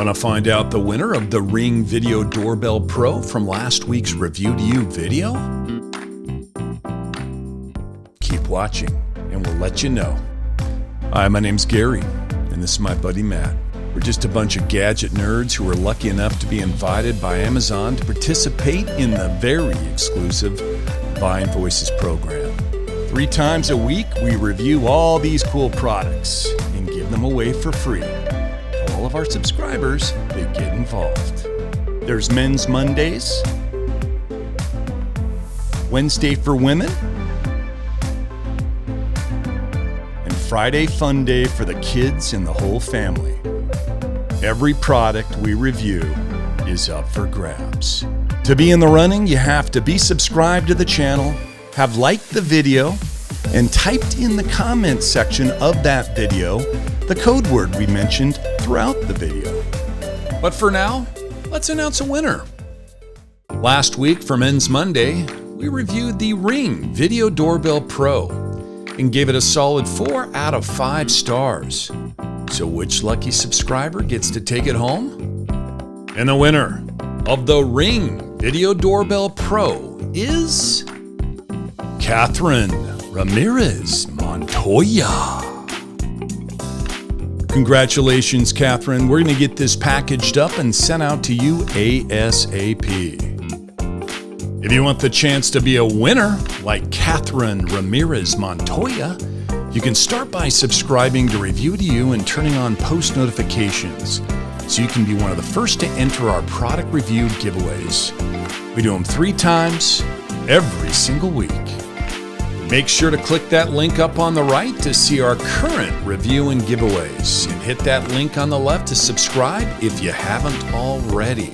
Want to find out the winner of the Ring Video Doorbell Pro from last week's Review to You video? Keep watching and we'll let you know. Hi, my name's Gary, and this is my buddy Matt. We're just a bunch of gadget nerds who were lucky enough to be invited by Amazon to participate in the very exclusive Buying Voices program. 3 times a week, we review all these cool products and give them away for free. To all of our subscribers, they get involved. There's Men's Mondays, Wednesday for Women, and Friday Fun Day for the kids and the whole family. Every product we review is up for grabs. To be in the running, you have to be subscribed to the channel, have liked the video, and typed in the comments section of that video the code word we mentioned throughout the video. But for now, let's announce a winner. Last week for Men's Monday, we reviewed the Ring Video Doorbell Pro and gave it a solid 4 out of 5 stars. So which lucky subscriber gets to take it home? And the winner of the Ring Video Doorbell Pro is Katherin Ramirez Montoya. Congratulations, Katherin. We're going to get this packaged up and sent out to you ASAP. If you want the chance to be a winner like Katherin Ramirez Montoya, you can start by subscribing to Review to You and turning on post notifications so you can be one of the first to enter our product review giveaways. We do them 3 times every single week. Make sure to click that link up on the right to see our current review and giveaways, and hit that link on the left to subscribe if you haven't already.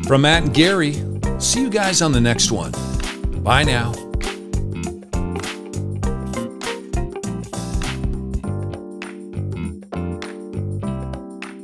From Matt and Gary, see you guys on the next one. Bye now.